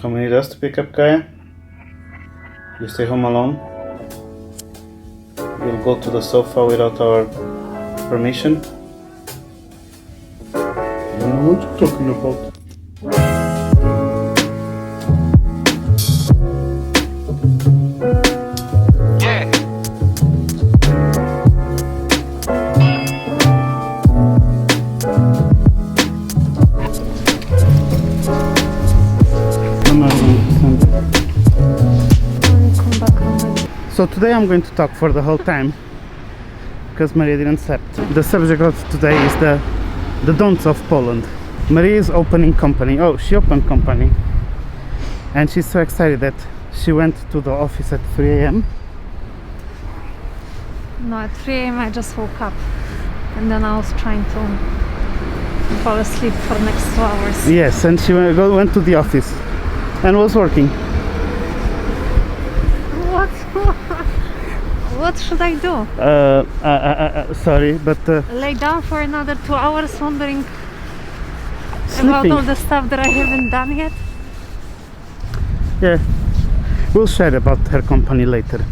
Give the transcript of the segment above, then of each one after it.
Come with us to pick up Kaya? You stay home alone? You'll go to the sofa without our permission? I don't know what you're talking about. So today I'm going to talk for the whole time because Maria didn't sleep. The subject of today is the don'ts of Poland. Maria is opening company. Oh, she opened company and she's so excited that she went to the office at 3 a.m. No, at 3 a.m. I just woke up and then I was trying to fall asleep for the next 2 hours. Yes, and she went to the office and was working. What should I do? Sorry, but lay down for another 2 hours wondering sleeping. about all the stuff that I haven't done yet? Yeah, we'll share about her company later.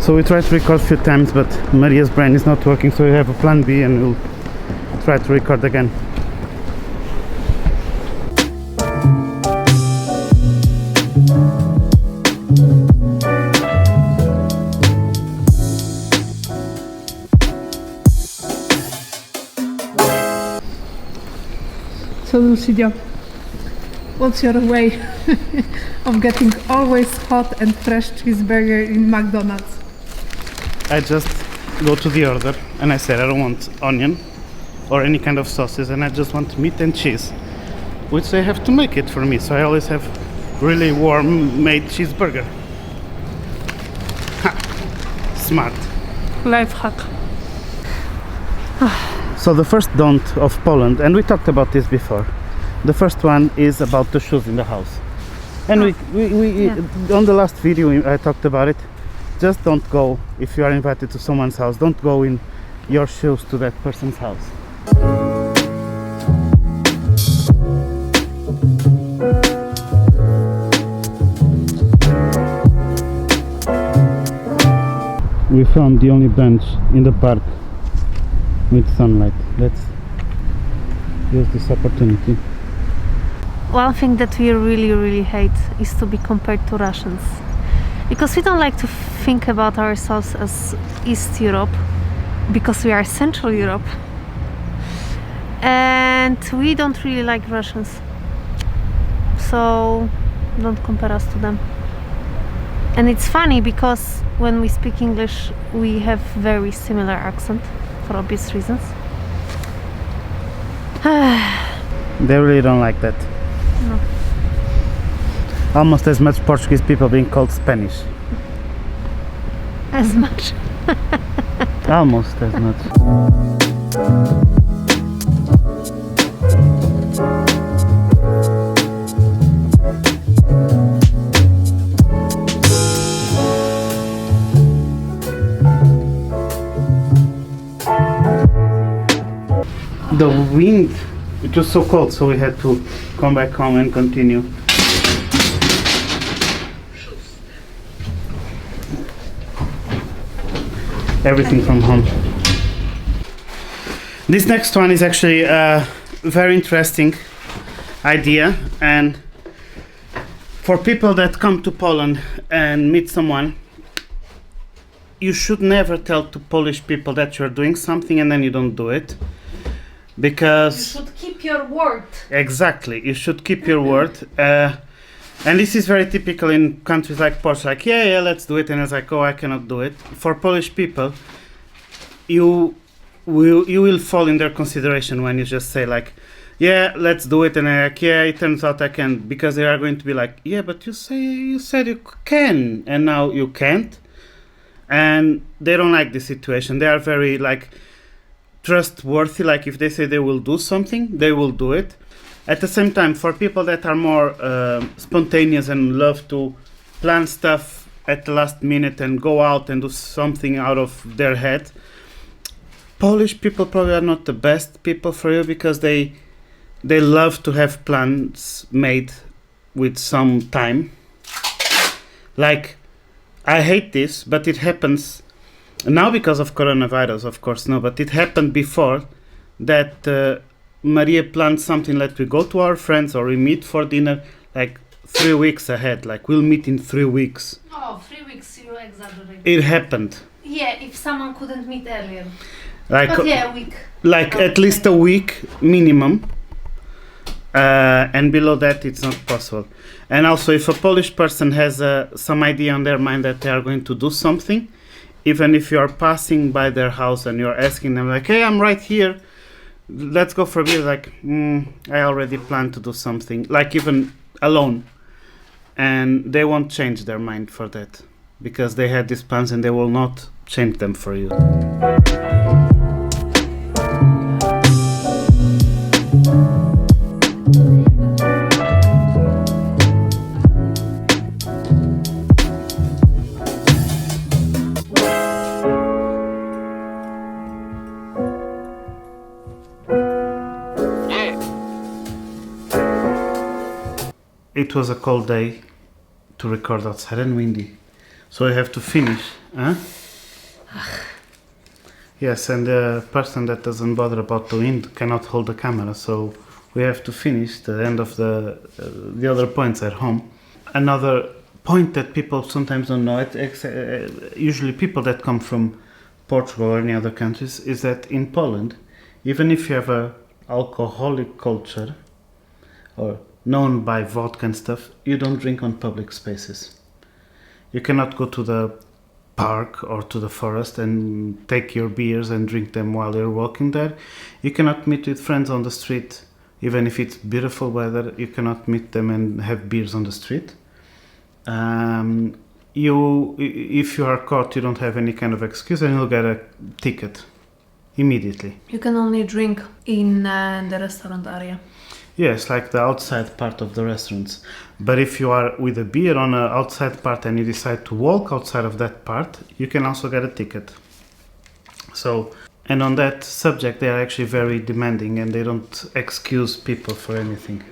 So we tried to record a few times, but Maria's brain is not working, so we have a plan B and we'll try to record again. So Lucidia, what's your way of getting always hot and fresh cheeseburger in McDonald's? I just go to the order and I said I don't want onion or any kind of sauces and I just want meat and cheese, which they have to make it for me, so I always have really warm made cheeseburger. Ha! Smart. Life hack. So the first don't of Poland, and we talked about this before, the first one is about the shoes in the house. And we on the last video I talked about it. Just don't go, if you are invited to someone's house, don't go in your shoes to that person's house. We found the only bench in the park with sunlight. Let's use this opportunity. One thing that we really hate is to be compared to Russians, because we don't like to think about ourselves as East Europe, because we are Central Europe, and we don't really like Russians, so don't compare us to them. And it's funny because when we speak English we have very similar accent for obvious reasons. They really don't like that. No. Almost as much Portuguese people being called Spanish. As much. Almost as much. The wind, it was so cold, so we had to come back home and continue. Everything from home. This next one is actually a very interesting idea, and for people that come to Poland and meet someone, you should never tell to Polish people that you're doing something and then you don't do it. Because you should keep your word. Exactly, you should keep your word. And this is very typical in countries like Portugal, like yeah, let's do it, and it's like, oh, I cannot do it. For Polish people, you will fall in their consideration when you just say like, yeah, let's do it, and like, yeah, it turns out I can, because they are going to be like, yeah, but you said you can, and now you can't, and they don't like this situation. They are very like trustworthy, like if they say they will do something, they will do it. At the same time, for people that are more spontaneous and love to plan stuff at the last minute and go out and do something out of their head. Polish people probably are not the best people for you because they love to have plans made with some time. Like, I hate this, but it happens now because of coronavirus, of course, no, but it happened before that Maria planned something like we go to our friends or we meet for dinner like 3 weeks ahead, like we'll meet in 3 weeks. Oh, 3 weeks, you exaggerate. It happened. Yeah, if someone couldn't meet earlier. Like, but yeah, a week. Like at least a week minimum. And below that it's not possible. And also if a Polish person has some idea on their mind that they are going to do something, even if you are passing by their house and you're asking them like, hey, I'm right here, let's go for a beer, like, I already planned to do something, like even alone. And they won't change their mind for that because they had these plans and they will not change them for you. It was a cold day to record outside and windy, so I have to finish. Huh? Yes, and the person that doesn't bother about the wind cannot hold the camera, so we have to finish the end of the other points at home. Another point that people sometimes don't know, usually people that come from Portugal or any other countries, is that in Poland, even if you have a alcoholic culture or known by vodka and stuff, you don't drink on public spaces. You cannot go to the park or to the forest and take your beers and drink them while you're walking there. You cannot meet with friends on the street, even if it's beautiful weather. You cannot meet them and have beers on the street. If you are caught, you don't have any kind of excuse and you'll get a ticket immediately. You can only drink in the restaurant area. Yes, like the outside part of the restaurants. But if you are with a beer on an outside part and you decide to walk outside of that part, you can also get a ticket. So, and on that subject, they are actually very demanding and they don't excuse people for anything.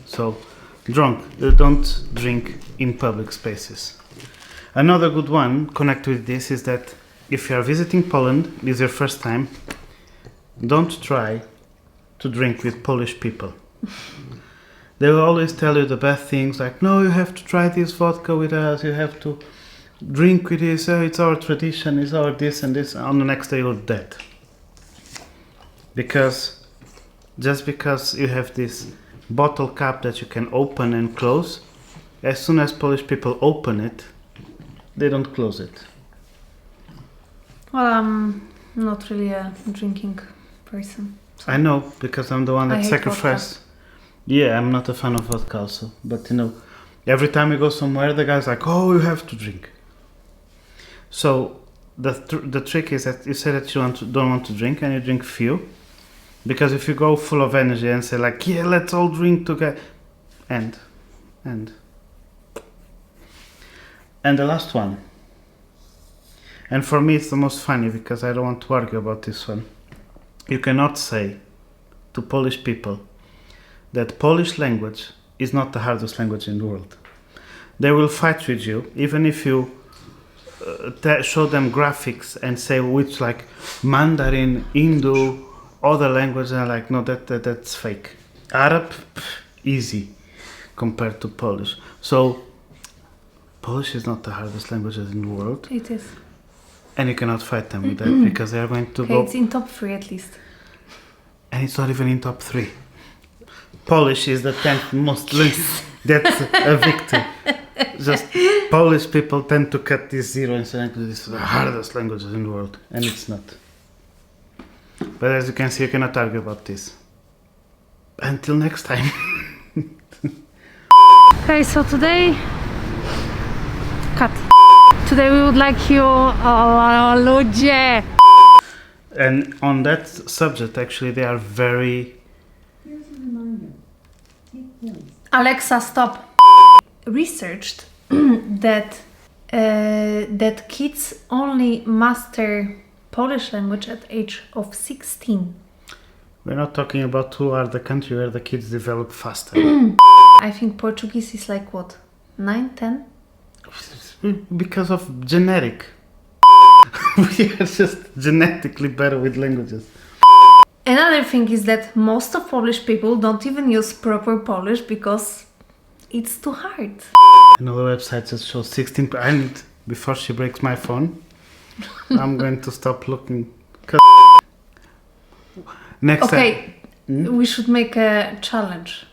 So, don't drink in public spaces. Another good one connected with this is that if you are visiting Poland, this is your first time, don't try to drink with Polish people. They will always tell you the bad things, like, no, you have to try this vodka with us, you have to drink with this, it's our tradition, it's our this and this. On the next day you're dead. Because just because you have this bottle cap that you can open and close, as soon as Polish people open it, they don't close it. Well, I'm not really a drinking person. I know, because I'm the one that I hate sacrificed. vodka. Yeah, I'm not a fan of vodka also. But you know, every time you go somewhere, the guy's like, oh, you have to drink. So the trick is that you say that you don't want to drink and you drink few. Because if you go full of energy and say like, yeah, let's all drink together. And the last one. And for me it's the most funny because I don't want to argue about this one. You cannot say to Polish people that Polish language is not the hardest language in the world. They will fight with you, even if you show them graphics and say which, like Mandarin, Hindu, other languages, and like, no, that's fake. Arab, easy compared to Polish. So Polish is not the hardest language in the world. It is. And you cannot fight them with that because they are going to go. It's in top 3 at least. And it's not even in top 3. Polish is the 10th most least. That's a victory. Just Polish people tend to cut this zero and say this is the hardest language in the world, and it's not. But as you can see, you cannot argue about this. Until next time. Okay, so today, cut. Today we would like you, ludzie. And on that subject, actually, they are very. Alexa, stop. Researched that that kids only master Polish language at age of 16. We're not talking about who are the country where the kids develop faster. I think Portuguese is like what? 9, 10? Because of genetic. We are just genetically better with languages. Another thing is that most of Polish people don't even use proper Polish because it's too hard. Another website just shows 16. I need, before she breaks my phone, I'm going to stop looking. Next time. Okay, we should make a challenge.